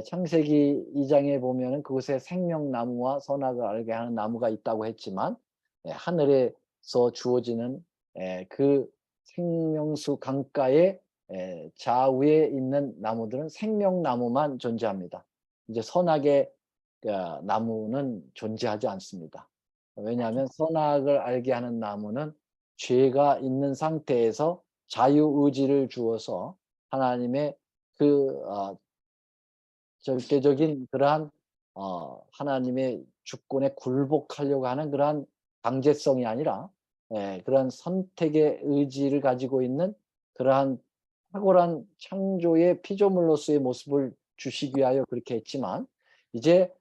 창세기 2장에 보면은 그곳에 생명나무와 선악을 알게 하는 나무가 있다고 했지만 하늘에서 주어지는 그 생명수 강가의 좌우에 있는 나무들은 생명나무만 존재합니다. 이제 선악의 나무는 존재하지 않습니다. 왜냐하면 선악을 알게 하는 나무는 죄가 있는 상태에서 자유의지를 주어서 하나님의 그 절대적인 그러한 하나님의 주권에 굴복하려고 하는 그러한 강제성이 아니라 그러한 선택의 의지를 가지고 있는 그러한 탁월한 창조의 피조물로서의 모습을 주시기 위하여 그렇게 했지만 이제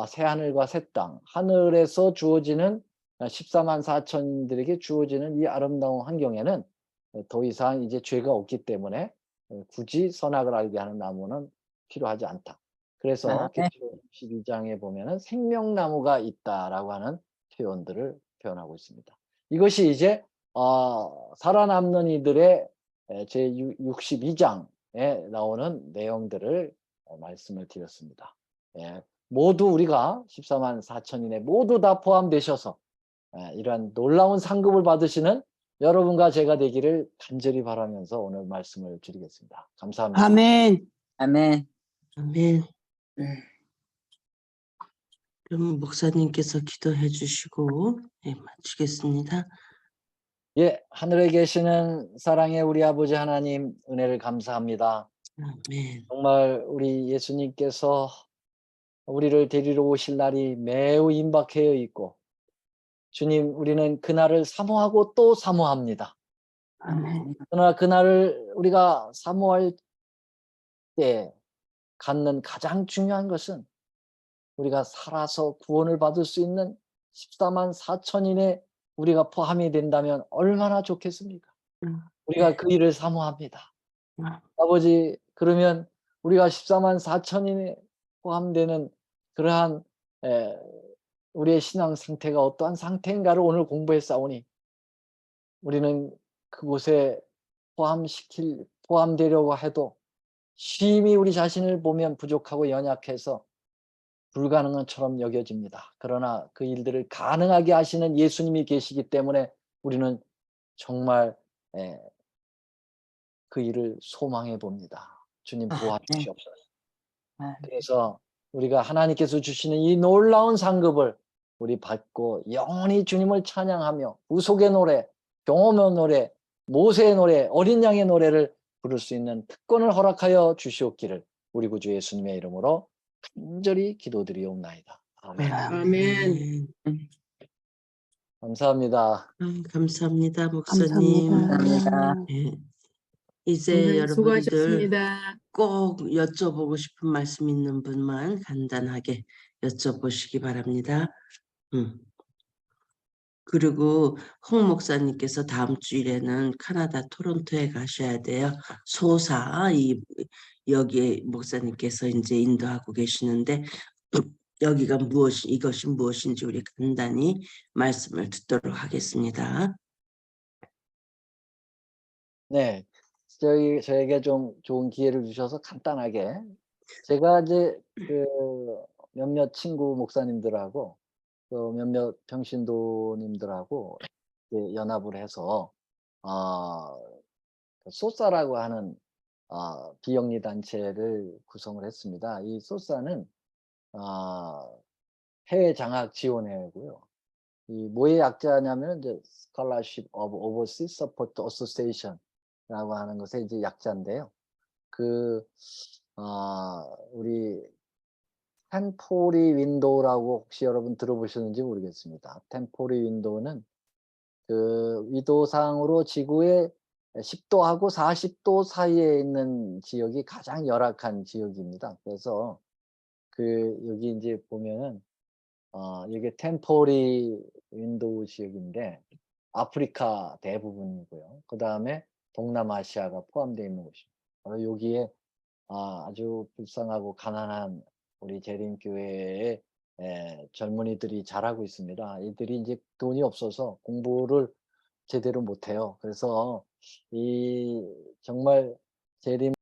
새하늘과 새 땅, 하늘에서 주어지는 14만 4천들에게 주어지는 이 아름다운 환경에는 더 이상 이제 죄가 없기 때문에 굳이 선악을 알게 하는 나무는 필요하지 않다. 그래서 계시록 12장에 보면은 생명나무가 있다라고 하는 표현들을 표현하고 있습니다. 이것이 이제 살아남는 이들의 제 62장에 나오는 내용들을 말씀을 드렸습니다. 모두 우리가 14만 4천인에 모두 다 포함되셔서 이러한 놀라운 상급을 받으시는 여러분과 제가 되기를 간절히 바라면서 오늘 말씀을 드리겠습니다. 감사합니다. 아멘. 아멘. 아멘. 음. 그럼 목사님께서 기도해 주시고 마치겠습니다. 예, 하늘에 계시는 사랑의 우리 아버지 하나님 은혜를 감사합니다. 아멘. 정말 우리 예수님께서 우리를 데리러 오실 날이 매우 임박해 있고 주님, 우리는 그날을 사모하고 또 사모합니다. 아멘. 그러나 그날을 우리가 사모할 때 갖는 가장 중요한 것은 우리가 살아서 구원을 받을 수 있는 14만 4천인에 우리가 포함이 된다면 얼마나 좋겠습니까? 우리가 그 일을 사모합니다. 아버지, 그러면 우리가 14만 4천인에 포함되는 그러한 우리의 신앙 상태가 어떠한 상태인가를 오늘 공부했사오니 우리는 그곳에 포함되려고 해도 심히 우리 자신을 보면 부족하고 연약해서 불가능한 처럼 여겨집니다. 그러나 그 일들을 가능하게 하시는 예수님이 계시기 때문에 우리는 정말 그 일을 소망해 봅니다. 주님 도와주시옵소서. 그래서 우리가 하나님께서 주시는 이 놀라운 상급을 우리 받고 영원히 주님을 찬양하며 구속의 노래, 경험의 노래, 모세의 노래, 어린 양의 노래를 부를 수 있는 특권을 허락하여 주시옵기를 우리 구주 예수님의 이름으로 간절히 기도드리옵나이다. 아멘. 아멘. 감사합니다. 감사합니다, 목사님. 감사합니다. 예. 이제 선생님 여러분들 수고하셨습니다. 꼭 여쭤보고 싶은 말씀 있는 분만 간단하게 여쭤보시기 바랍니다. 그리고 홍 목사님께서 다음 주일에는 카나다 토론토에 가셔야 돼요. 소사 여기 목사님께서 이제 인도하고 계시는데 여기가 이것이 무엇인지 우리 간단히 말씀을 듣도록 하겠습니다. 네, 저에게 좀 좋은 기회를 주셔서 간단하게 제가 이제 그 몇몇 친구 목사님들하고 또 몇몇 평신도님들하고 이제 연합을 해서 소사라고 하는 비영리 단체를 구성을 했습니다. 이 소사는 해외 장학 지원회고요. 이 뭐의 약자냐면 이제 Scholarship of Overseas Support Association라고 하는 것의 이제 약자인데요. 우리 템포리 윈도우라고 혹시 여러분 들어보셨는지 모르겠습니다. 템포리 윈도우는 그 위도상으로 지구의 10도하고 40도 사이에 있는 지역이 가장 열악한 지역입니다. 그래서 여기 이제 보면은 이게 템포리 윈도우 지역인데 아프리카 대부분이고요. 그 다음에 동남아시아가 포함되어 있는 곳입니다. 바로 여기에 아주 불쌍하고 가난한 우리 재림교회의 젊은이들이 자라고 있습니다. 이들이 이제 돈이 없어서 공부를 제대로 못해요. 그래서 정말 재림